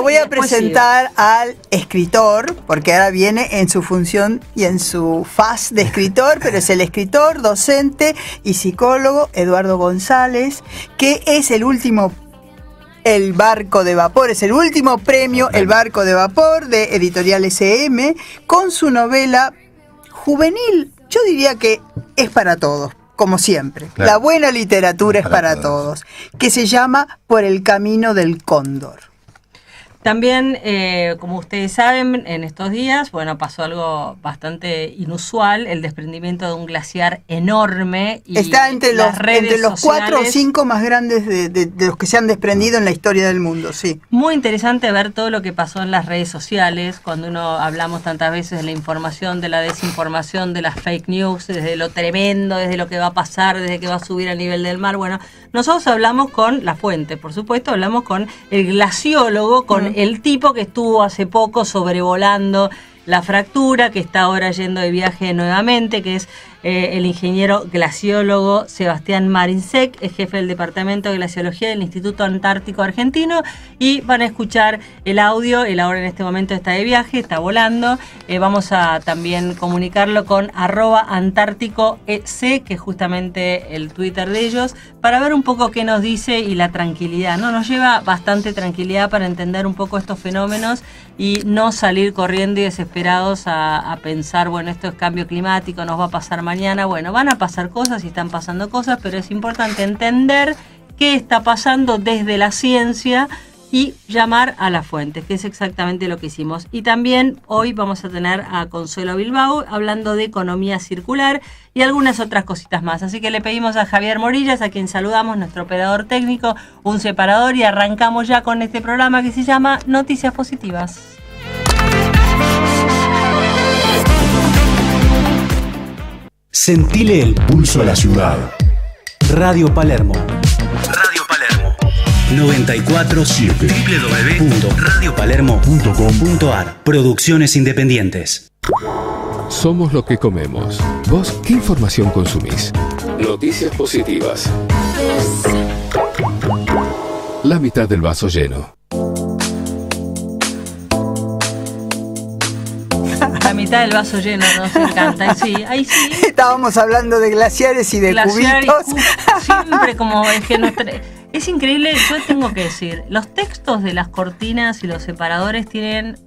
voy a presentar al escritor, porque ahora viene en su función y en su faz de escritor, pero es el escritor, docente y psicólogo Eduardo González, que es el último El Barco de Vapor, es el último premio El Barco de Vapor de Editorial SM, con su novela juvenil. Yo diría que es para todos, como siempre. Claro. La buena literatura es para todos, que se llama Por el Camino del Cóndor. También, como ustedes saben, en estos días, bueno, pasó algo bastante inusual, el desprendimiento de un glaciar enorme. Y está entre los 4 o 5 más grandes de los que se han desprendido en la historia del mundo, sí. Muy interesante ver todo lo que pasó en las redes sociales, cuando hablamos tantas veces de la información, de la desinformación, de las fake news, desde lo tremendo, desde lo que va a pasar, desde que va a subir al nivel del mar. Bueno, nosotros hablamos con la fuente, por supuesto, hablamos con el glaciólogo, con el tipo que estuvo hace poco sobrevolando la fractura, que está ahora yendo de viaje nuevamente, que es el ingeniero glaciólogo Sebastián Marinsek, es jefe del Departamento de Glaciología del Instituto Antártico Argentino, y van a escuchar el audio. Él ahora en este momento está de viaje, está volando. Vamos a también comunicarlo con @antárticoec, que es justamente el Twitter de ellos, para ver un poco qué nos dice y la tranquilidad, ¿no? Nos lleva bastante tranquilidad para entender un poco estos fenómenos y no salir corriendo y desesperados a pensar, bueno, esto es cambio climático, nos va a pasar mañana. Bueno, van a pasar cosas y están pasando cosas, pero es importante entender qué está pasando desde la ciencia y llamar a las fuentes, que es exactamente lo que hicimos. Y también hoy vamos a tener a Consuelo Bilbao hablando de economía circular y algunas otras cositas más. Así que le pedimos a Javier Morillas, a quien saludamos, nuestro operador técnico, un separador, y arrancamos ya con este programa que se llama Noticias Positivas. Sentile el pulso a la ciudad. Radio Palermo. 94.7 www.radiopalermo.com.ar. Producciones independientes. Somos lo que comemos. ¿Vos qué información consumís? Noticias positivas. La mitad del vaso lleno. La mitad del vaso lleno, nos encanta. Sí, ahí sí. Estábamos hablando de glaciares y de cubitos. Siempre como es que es increíble. Yo tengo que decir, los textos de las cortinas y los separadores tienen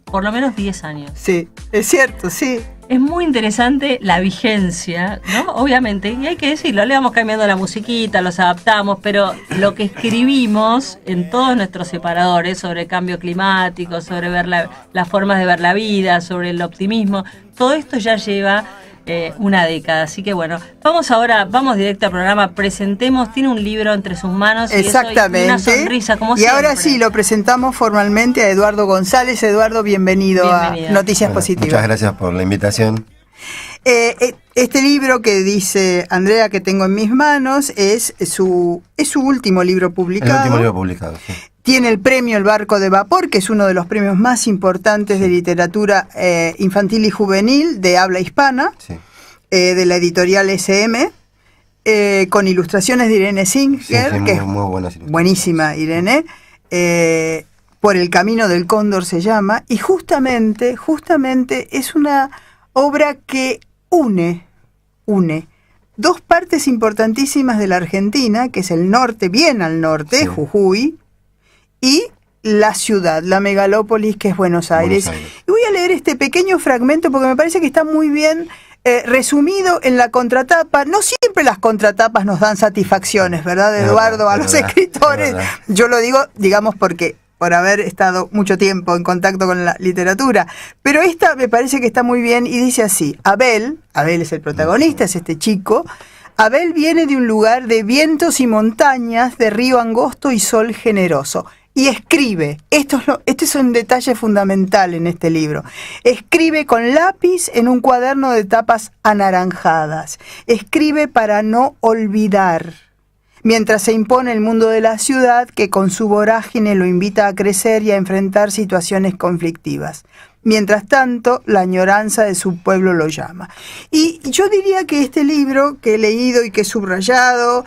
por lo menos 10 años. Sí, es cierto, sí. Es muy interesante la vigencia, ¿no? Obviamente, y hay que decirlo, le vamos cambiando la musiquita, los adaptamos, pero lo que escribimos en todos nuestros separadores sobre cambio climático, sobre ver las formas de ver la vida, sobre el optimismo, todo esto ya lleva una década. Así que bueno, vamos directo al programa. Presentemos, tiene un libro entre sus manos. Exactamente. Y una sonrisa, como y siempre. Ahora sí, lo presentamos formalmente a Eduardo González. Eduardo, bienvenido a Noticias Positivas. Muchas gracias por la invitación. Este libro que dice Andrea, que tengo en mis manos, es su último libro publicado. El último libro publicado, sí. Tiene el premio El Barco de Vapor, que es uno de los premios más importantes de literatura infantil y juvenil de habla hispana, sí. De la editorial SM, con ilustraciones de Irene Singer, sí, que es muy buenas ilustraciones. Buenísima, Irene. Por el Camino del Cóndor se llama, y justamente es una obra que une dos partes importantísimas de la Argentina, que es el norte, bien al norte, sí. Jujuy, y la ciudad, la megalópolis que es Buenos Aires. Y voy a leer este pequeño fragmento porque me parece que está muy bien resumido en la contratapa. No siempre las contratapas nos dan satisfacciones, ¿verdad, Eduardo? A los escritores. Yo lo digo, digamos, porque por haber estado mucho tiempo en contacto con la literatura. Pero esta me parece que está muy bien y dice así: Abel es el protagonista, es este chico. Abel viene de un lugar de vientos y montañas, de río angosto y sol generoso. Y escribe, esto es un detalle fundamental en este libro, escribe con lápiz en un cuaderno de tapas anaranjadas, escribe para no olvidar, mientras se impone el mundo de la ciudad que con su vorágine lo invita a crecer y a enfrentar situaciones conflictivas. Mientras tanto, la añoranza de su pueblo lo llama. Y yo diría que este libro que he leído y que he subrayado,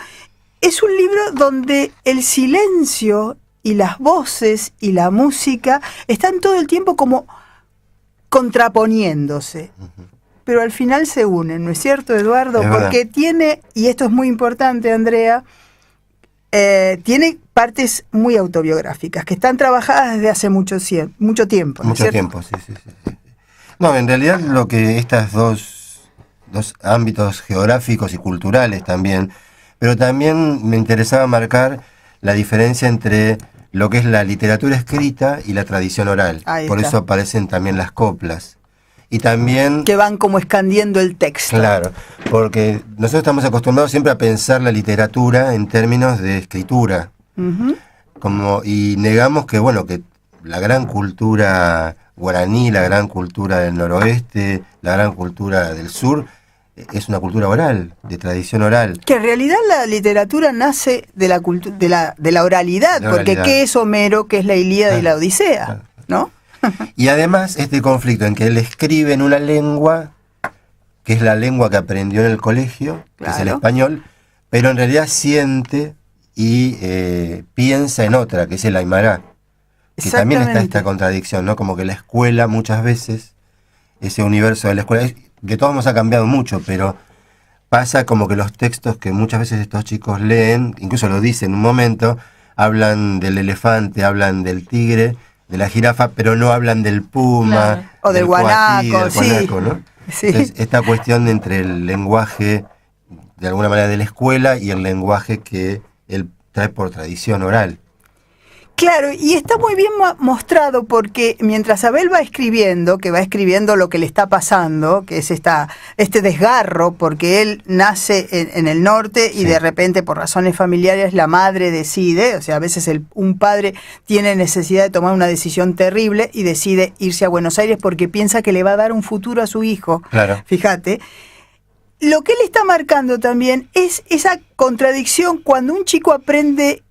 es un libro donde el silencio y las voces y la música están todo el tiempo como contraponiéndose. Pero al final se unen, ¿no es cierto, Eduardo? Es Porque verdad. tiene, y esto es muy importante, Andrea, tiene partes muy autobiográficas, que están trabajadas desde hace mucho tiempo, ¿no es Mucho cierto? tiempo, sí, sí, sí, sí. No, en realidad lo que estas dos ámbitos geográficos y culturales también, pero también me interesaba marcar la diferencia entre lo que es la literatura escrita y la tradición oral. Ahí Por está. eso aparecen también las coplas. Y también... Que van como escandiendo el texto. Claro, porque nosotros estamos acostumbrados siempre a pensar la literatura en términos de escritura, Ujú. y negamos que, bueno, que la gran cultura guaraní, la gran cultura del noroeste, la gran cultura del sur, es una cultura oral, de tradición oral. Que en realidad la literatura nace de la de la oralidad, La porque oralidad. ¿qué es Homero? ¿Qué es la Ilíada y la Claro, Odisea? claro. ¿No? Y además este conflicto en que él escribe en una lengua, que es la lengua que aprendió en el colegio, que es el Claro. español, pero en realidad siente y piensa en otra, que es el aymara. Que también está Exactamente. esta contradicción, ¿no? Como que la escuela muchas veces, ese universo de la escuela, de todos modos ha cambiado mucho, pero pasa como que los textos que muchas veces estos chicos leen, incluso lo dicen en un momento, hablan del elefante, hablan del tigre, de la jirafa, pero no hablan del puma, Claro. O del coatí, guanaco, del sí. guanaco, ¿no? Sí. Entonces, esta cuestión entre el lenguaje, de alguna manera, de la escuela y el lenguaje que él trae por tradición oral. Claro, y está muy bien mostrado porque mientras Abel va escribiendo, que va escribiendo lo que le está pasando, que es este desgarro, porque él nace en el norte y Sí. de repente por razones familiares la madre decide, o sea, a veces un padre tiene necesidad de tomar una decisión terrible y decide irse a Buenos Aires porque piensa que le va a dar un futuro a su hijo. Claro. Fíjate. Lo que él está marcando también es esa contradicción cuando un chico aprende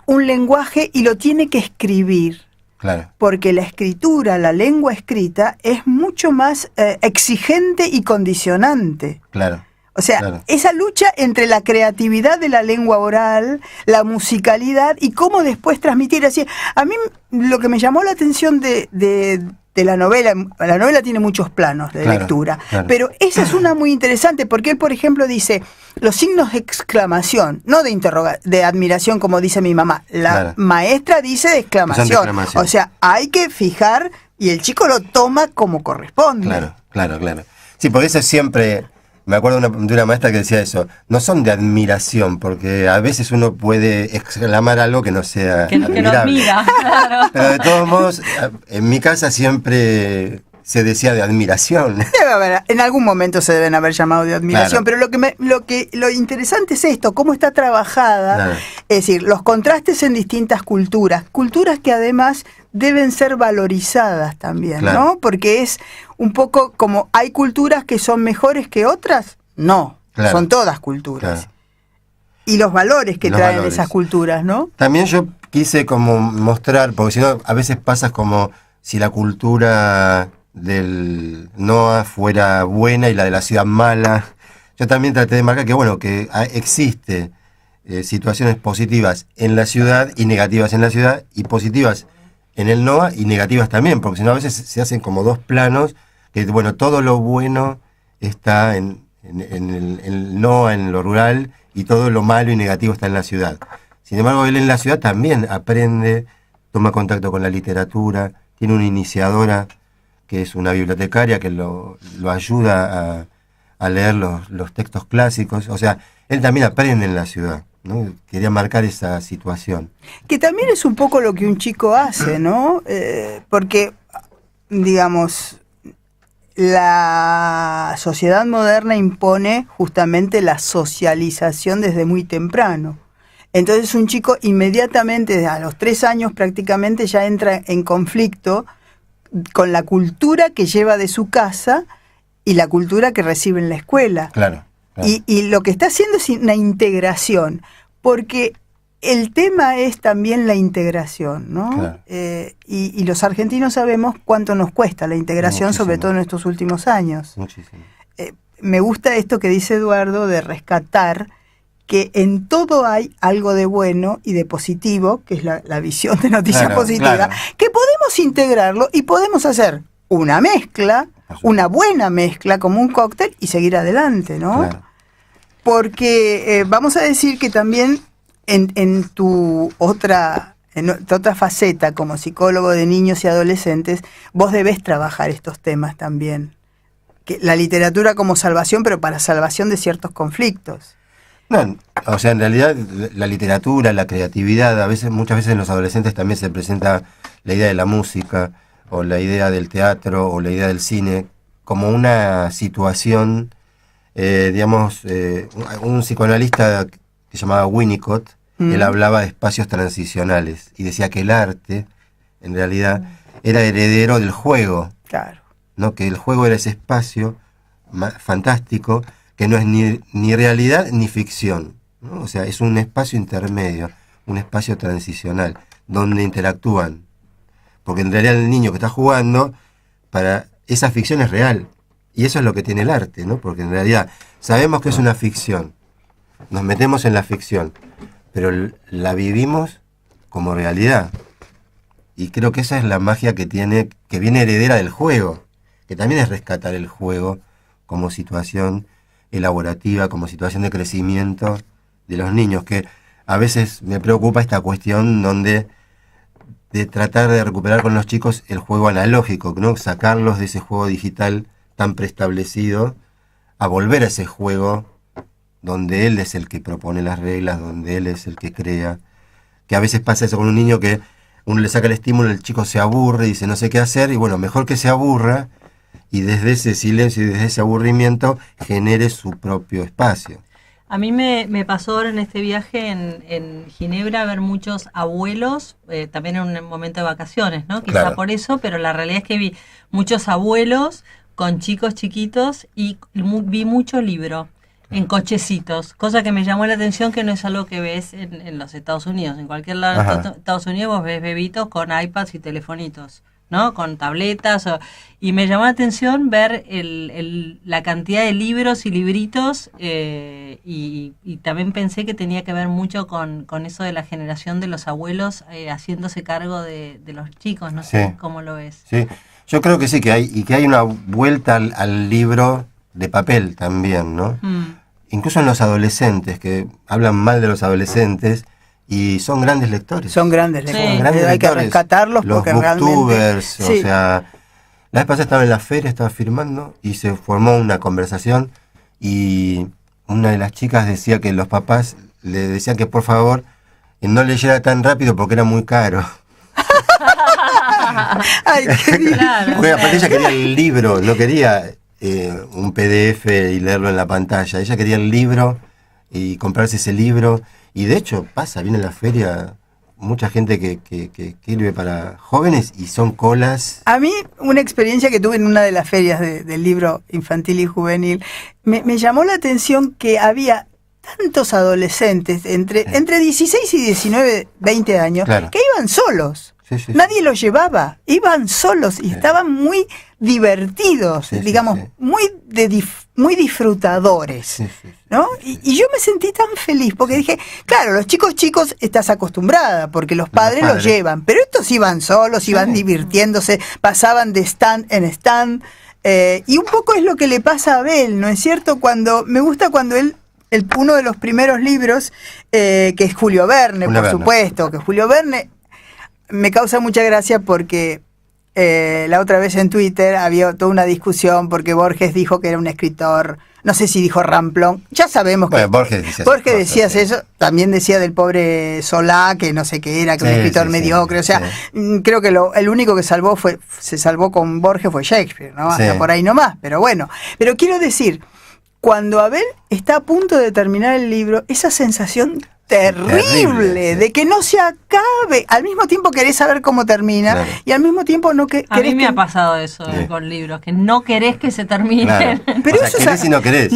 un lenguaje y lo tiene que escribir, Claro. porque la escritura, la lengua escrita, es mucho más exigente y condicionante. Claro. O sea, Claro. esa lucha entre la creatividad de la lengua oral, la musicalidad y cómo después transmitir. Así, a mí lo que me llamó la atención de la novela tiene muchos planos de Claro, lectura, claro. pero esa es una muy interesante porque él, por ejemplo, dice los signos de exclamación, no de admiración como dice mi mamá. La Claro. maestra dice de exclamación. exclamación. O sea, hay que fijar y el chico lo toma como corresponde. Claro, claro, claro. Sí, porque eso siempre, me acuerdo de una maestra que decía eso, no son de admiración, porque a veces uno puede exclamar algo que no sea Que no admirable. admira, claro. Pero de todos modos, en mi casa siempre se decía de admiración. Debe haber, en algún momento se deben haber llamado de admiración, Claro. pero lo interesante es esto, cómo está trabajada, Claro. es decir, los contrastes en distintas culturas que además deben ser valorizadas también, Claro. ¿no? Porque es un poco como, ¿hay culturas que son mejores que otras? No, Claro. son todas culturas. Claro. Y los valores que Los traen valores. esas culturas, ¿no? También yo quise como mostrar, porque si no, a veces pasa como si la cultura del NOA fuera buena y la de la ciudad mala. Yo también traté de marcar que, bueno, que existe situaciones positivas en la ciudad y negativas en la ciudad, y positivas en el NOA y negativas también, porque si no a veces se hacen como dos planos, que bueno, todo lo bueno está en el NOA, en lo rural, y todo lo malo y negativo está en la ciudad. Sin embargo, él en la ciudad también aprende, toma contacto con la literatura, tiene una iniciadora que es una bibliotecaria que lo ayuda a leer los textos clásicos. O sea, él también aprende en la ciudad, ¿no? Quería marcar esa situación. Que también es un poco lo que un chico hace, ¿no? Porque, digamos, la sociedad moderna impone justamente la socialización desde muy temprano. Entonces un chico inmediatamente, a los 3 años prácticamente, ya entra en conflicto con la cultura que lleva de su casa y la cultura que recibe en la escuela. Claro. claro. Y lo que está haciendo es una integración, porque el tema es también la integración, ¿no? Claro. Y los argentinos sabemos cuánto nos cuesta la integración, Muchísimo. sobre todo en estos últimos años. Muchísimo. Me gusta esto que dice Eduardo de rescatar que en todo hay algo de bueno y de positivo, que es la visión de Noticias Positivas, que podemos integrarlo y podemos hacer una mezcla, una buena mezcla, como un cóctel, y seguir adelante, ¿no? Claro. Porque vamos a decir que también en tu otra faceta como psicólogo de niños y adolescentes, vos debés trabajar estos temas también. Que la literatura como salvación, pero para salvación de ciertos conflictos. No, o sea, en realidad la literatura, la creatividad, muchas veces en los adolescentes también se presenta la idea de la música, o la idea del teatro, o la idea del cine, como una situación, un psicoanalista que se llamaba Winnicott, él hablaba de espacios transicionales, y decía que el arte, en realidad, era heredero del juego. Claro. ¿No? Que el juego era ese espacio fantástico que no es ni realidad ni ficción, ¿no? O sea, es un espacio intermedio, un espacio transicional, donde interactúan. Porque en realidad el niño que está jugando, para esa ficción es real. Y eso es lo que tiene el arte, ¿no? Porque en realidad sabemos que es una ficción, nos metemos en la ficción, pero la vivimos como realidad. Y creo que esa es la magia que viene heredera del juego, que también es rescatar el juego como situación elaborativa, como situación de crecimiento de los niños, que a veces me preocupa esta cuestión de tratar de recuperar con los chicos el juego analógico, ¿no? Sacarlos de ese juego digital tan preestablecido, a volver a ese juego donde él es el que propone las reglas, donde él es el que crea, que a veces pasa eso con un niño que uno le saca el estímulo, el chico se aburre y dice no sé qué hacer, y bueno, mejor que se aburra, y desde ese silencio y desde ese aburrimiento genere su propio espacio. A mí me pasó ahora en este viaje en Ginebra ver muchos abuelos, también en un momento de vacaciones, ¿no? Quizá Claro. por eso, pero la realidad es que vi muchos abuelos con chicos chiquitos y vi mucho libro en cochecitos, cosa que me llamó la atención, que no es algo que ves en los Estados Unidos. En cualquier lado de Estados Unidos vos ves bebitos con iPads y telefonitos, ¿no? Con tabletas. Y me llamó la atención ver la cantidad de libros y libritos, y también pensé que tenía que ver mucho con eso de la generación de los abuelos haciéndose cargo de los chicos. No sé cómo lo ves. Sí, yo creo que sí, que hay una vuelta al libro de papel también, ¿no? Incluso en los adolescentes, que hablan mal de los adolescentes y son grandes lectores. Son grandes lectores. Sí. Grandes Hay lectores. que rescatarlos los porque booktubers, realmente... o sea, la vez pasada estaba en la feria, estaba firmando y se formó una conversación y una de las chicas decía que los papás le decían que por favor no leyera tan rápido porque era muy caro. Ay, qué bien. Claro. Porque aparte ella quería el libro, no quería un PDF y leerlo en la pantalla. Ella quería el libro y comprarse ese libro. Y de hecho viene a la feria mucha gente que escribe para jóvenes y son colas. A mí, una experiencia que tuve en una de las ferias del libro infantil y juvenil, me llamó la atención que había tantos adolescentes entre 16 y 19, 20 años, Claro. que iban solos. Sí, sí, Nadie los llevaba, iban solos y estaban muy divertidos, Sí, sí, digamos, sí. muy disfrutadores, Sí, sí, sí. ¿no? Y yo me sentí tan feliz porque dije, claro, los chicos estás acostumbrada porque los padres los llevan, pero estos iban solos, iban divirtiéndose, pasaban de stand en stand, y un poco es lo que le pasa a Abel, ¿no es cierto? Me gusta cuando él, uno de los primeros libros, que es Julio Verne, por supuesto, que Julio Verne me causa mucha gracia porque la otra vez en Twitter había toda una discusión porque Borges dijo que era un escritor, no sé si dijo ramplón, ya sabemos que Borges decía eso, también decía del pobre Solá, que no sé qué era, que un escritor mediocre, o sea, creo que el único que se salvó con Borges fue Shakespeare, ¿no? Hasta por ahí nomás, pero bueno, pero quiero decir, cuando Abel está a punto de terminar el libro, esa sensación terrible de que no se acabe, al mismo tiempo querés saber cómo termina, y al mismo tiempo no querés. A mí me ha pasado eso con libros, que no querés que se termine. Claro. Pero o sea, eso querés y no querés.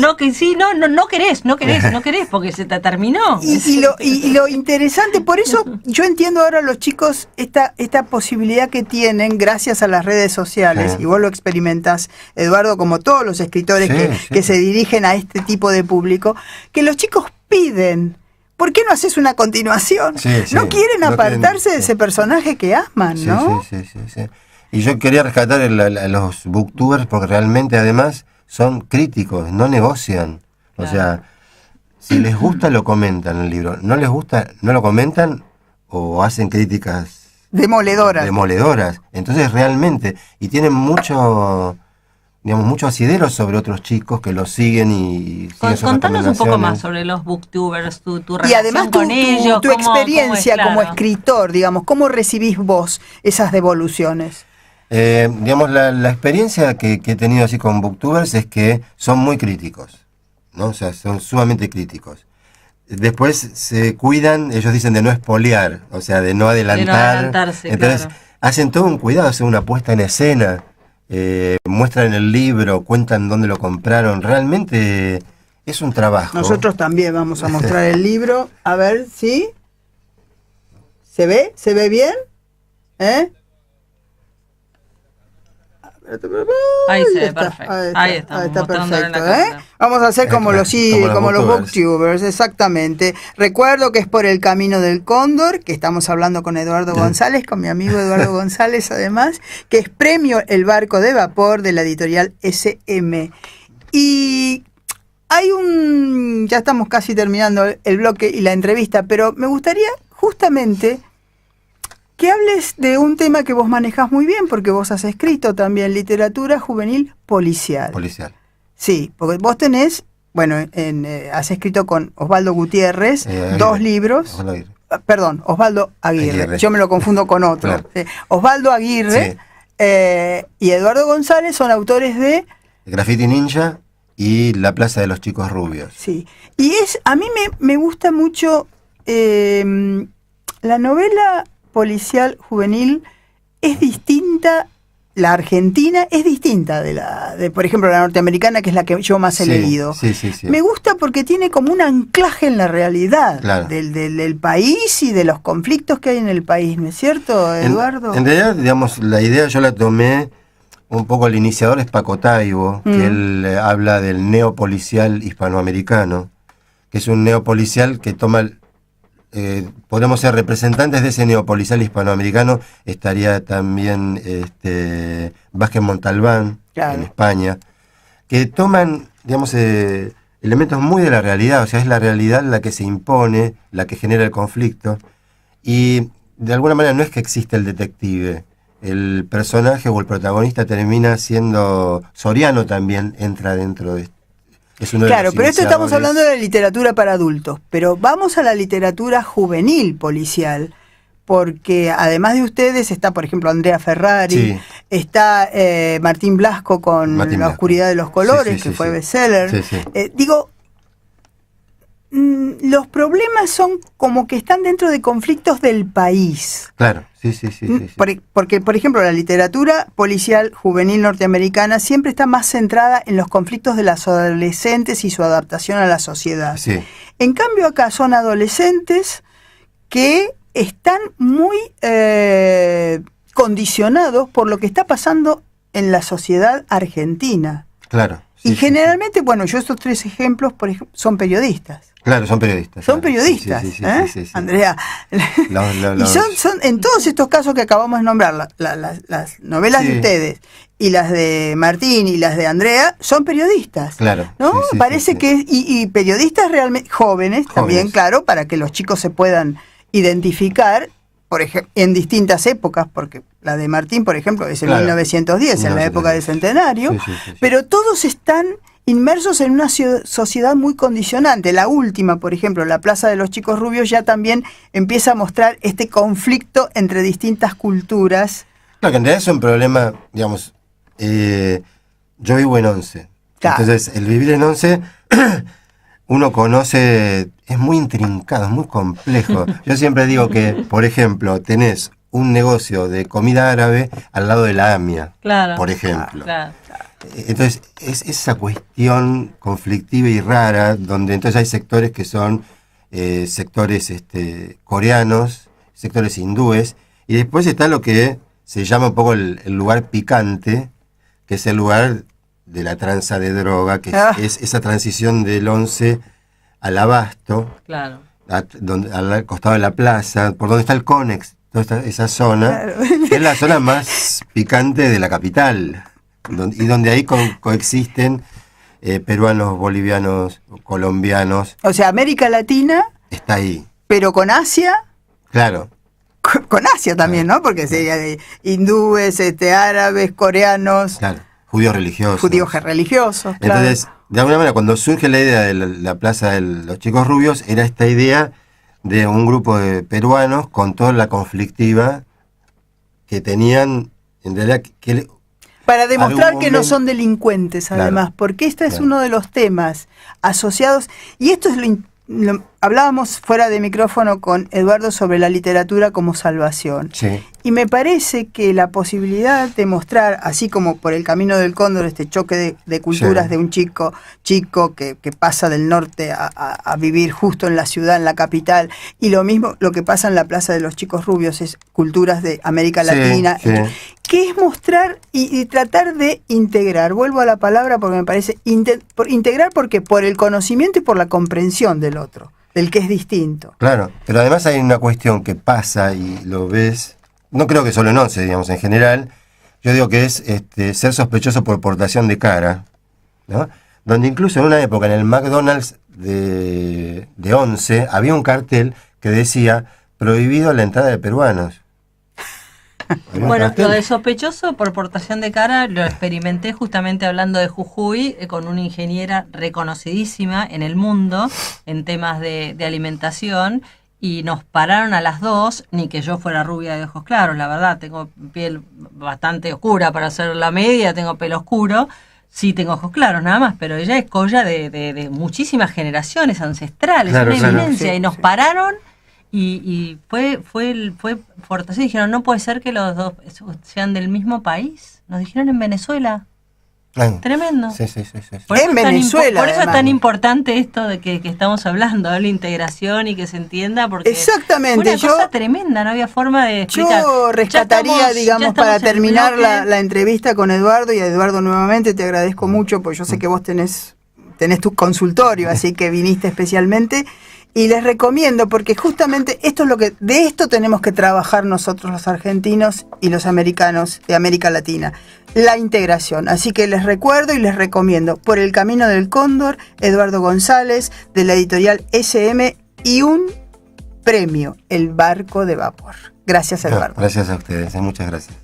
No querés porque se te terminó. Y lo interesante, por eso yo entiendo ahora a los chicos esta posibilidad que tienen gracias a las redes sociales, y vos lo experimentás, Eduardo, como todos los escritores que se dirigen a este tipo de público, que los chicos piden, ¿por qué no haces una continuación? Sí, sí. No quieren No apartarse quieren, de ese personaje que aman, Sí, ¿no? sí. Y yo quería rescatar a los booktubers porque realmente además son críticos, no negocian. O Claro. sea, si les gusta lo comentan el libro, no les gusta, no lo comentan o hacen críticas demoledoras. Entonces realmente, y tienen mucho, digamos, mucho asidero sobre otros chicos que los siguen y siguen sus Contanos un poco más recomendaciones. sobre los booktubers, tu Y relación además con ellos. tu cómo experiencia es, como claro. escritor, digamos, ¿cómo recibís vos esas devoluciones? Digamos, la experiencia que he tenido así con booktubers es que son muy críticos, ¿no? O sea, son sumamente críticos. Después se cuidan, ellos dicen de no espolear, o sea, de no adelantarse, Entonces, claro. hacen todo un cuidado, hacen una puesta en escena, muestran el libro, cuentan dónde lo compraron. Realmente es un trabajo. Nosotros también vamos a mostrar el libro. A ver, ¿sí? ¿Se ve? ¿Se ve bien? ¿Eh? Ahí se ve está, perfecto. Ahí estamos, está mostrándolo en la perfecto, ¿eh? cámara. Vamos a hacer como los Como los booktubers, exactamente. Recuerdo que es por el camino del cóndor, que estamos hablando con Eduardo González, con mi amigo Eduardo González además, que es premio El barco de vapor de la editorial SM. Y hay ya estamos casi terminando el bloque y la entrevista, pero me gustaría justamente que hables de un tema que vos manejás muy bien, porque vos has escrito también literatura juvenil policial. Policial. Sí, porque vos tenés, bueno, has escrito con Osvaldo Gutiérrez Aguirre. 2 libros. Osvaldo Aguirre. Perdón, Osvaldo Aguirre. Aguirre. Yo me lo confundo con otro. Claro. Osvaldo Aguirre y Eduardo González son autores de... Graffiti Ninja y La Plaza de los Chicos Rubios. Sí, y a mí me gusta mucho la novela policial juvenil. Es distinta, la argentina es distinta de por ejemplo, la norteamericana, que es la que yo más he leído. Sí. Me gusta porque tiene como un anclaje en la realidad, Claro. del país y de los conflictos que hay en el país, ¿no es cierto, Eduardo? En realidad, digamos, la idea yo la tomé un poco, el iniciador es Paco Taibo, que él habla del neopolicial hispanoamericano, que es un neopolicial que toma, podemos ser representantes de ese neopolicial hispanoamericano. Estaría también Vázquez Montalbán, Claro. en España, que toman, digamos, elementos muy de la realidad, o sea, es la realidad la que se impone, la que genera el conflicto, y de alguna manera no es que existe el detective. El personaje o el protagonista termina siendo Soriano, también entra dentro de esto. Es uno de Claro, los pero esto estamos iniciadores. hablando de la literatura para adultos, pero vamos a la literatura juvenil policial, porque además de ustedes está, por ejemplo, Andrea Ferrari, Sí. está Martín Blasco con Martín La Blasco. oscuridad de los colores, Sí, que fue sí. bestseller. Sí. Digo, los problemas son como que están dentro de conflictos del país. Claro, sí. Porque, por ejemplo, la literatura policial juvenil norteamericana siempre está más centrada en los conflictos de los adolescentes y su adaptación a la sociedad. Sí. En cambio, acá son adolescentes que están muy condicionados por lo que está pasando en la sociedad argentina. Claro. Y sí, generalmente, bueno, yo estos 3 ejemplos, por ejemplo, son periodistas. Claro, son periodistas. Son claro. periodistas, Sí. Andrea. Y son en todos estos casos que acabamos de nombrar, las novelas de Sí. ustedes y las de Martín y las de Andrea, son periodistas. Claro. ¿No? Sí, Parece sí. que y periodistas realmente jóvenes también, Jóvenes. claro, para que los chicos se puedan identificar, por ejemplo, en distintas épocas, porque la de Martín, por ejemplo, es en Claro. 1910, en la época del centenario, Sí. pero todos están inmersos en una sociedad muy condicionante. La última, por ejemplo, La Plaza de los Chicos Rubios, ya también empieza a mostrar este conflicto entre distintas culturas. Claro, que en realidad es un problema, digamos, yo vivo en Once. Claro. Entonces, el vivir en Once, uno conoce, es muy intrincado, es muy complejo. Yo siempre digo que, por ejemplo, tenés un negocio de comida árabe al lado de la AMIA, Claro. por ejemplo. Claro. Entonces, es esa cuestión conflictiva y rara, donde entonces hay sectores que son sectores coreanos, sectores hindúes, y después está lo que se llama un poco el lugar picante, que es el lugar de la tranza de droga, que es esa transición del 11 al Abasto, Claro. al costado de la plaza, por donde está el Conex, toda esa zona, Claro. que es la zona más picante de la capital, y donde ahí coexisten peruanos, bolivianos, colombianos, O sea, América Latina, está ahí, pero con Asia, claro. con Asia también, ¿no? Porque sería de hindúes, árabes, coreanos, Claro, judíos religiosos. judíos religiosos. Claro. Entonces, de alguna manera, cuando surge la idea de la Plaza de los Chicos Rubios, era esta idea de un grupo de peruanos con toda la conflictiva que tenían, en realidad, Para demostrar algún que no momento- son delincuentes, Claro, además, porque este es claro. uno de los temas asociados, y esto es hablábamos fuera de micrófono con Eduardo sobre la literatura como salvación. Sí, Y me parece que la posibilidad de mostrar, así como por el Camino del Cóndor, este choque de culturas Sí. de un chico que pasa del norte a vivir justo en la ciudad, en la capital, y lo mismo lo que pasa en la Plaza de los Chicos Rubios, es culturas de América Sí, Latina, sí. que es mostrar y tratar de integrar. Vuelvo a la palabra porque me parece integrar porque por el conocimiento y por la comprensión del otro, del que es distinto. claro. Pero además hay una cuestión que pasa y lo ves, no creo que solo en Once, digamos, en general, yo digo que es ser sospechoso por portación de cara, ¿no? Donde incluso en una época en el McDonald's de Once había un cartel que decía prohibido la entrada de peruanos. Había un Bueno, cartel. lo de sospechoso por portación de cara lo experimenté justamente hablando de Jujuy con una ingeniera reconocidísima en el mundo en temas de alimentación, y nos pararon a las dos, ni que yo fuera rubia de ojos claros, la verdad, tengo piel bastante oscura para hacer la media, tengo pelo oscuro, sí tengo ojos claros nada más, pero ella es colla de muchísimas generaciones ancestrales, Claro, una claro. eminencia, Sí, y nos sí. pararon. Y fue fuerte. Así dijeron, no puede ser que los dos sean del mismo país. Nos dijeron en Venezuela. Ah, Tremendo. sí, sí, sí, sí. Por eso En es tan Venezuela, por eso es además. tan importante esto de que estamos hablando, de la integración y que se entienda, porque Exactamente, fue una yo- cosa tremenda, no había forma de explicar. Yo Ya rescataría, estamos- ya digamos, estamos para en terminar bloque. la entrevista con Eduardo, y a Eduardo nuevamente te agradezco mucho, porque yo sé que vos tenés tu consultorio, así que viniste especialmente, y les recomiendo, porque justamente esto es de esto tenemos que trabajar nosotros los argentinos y los americanos de América Latina, la integración. Así que les recuerdo y les recomiendo Por el Camino del Cóndor, Eduardo González, de la editorial SM, y un premio, El Barco de Vapor. Gracias, Eduardo. Gracias a ustedes, muchas gracias.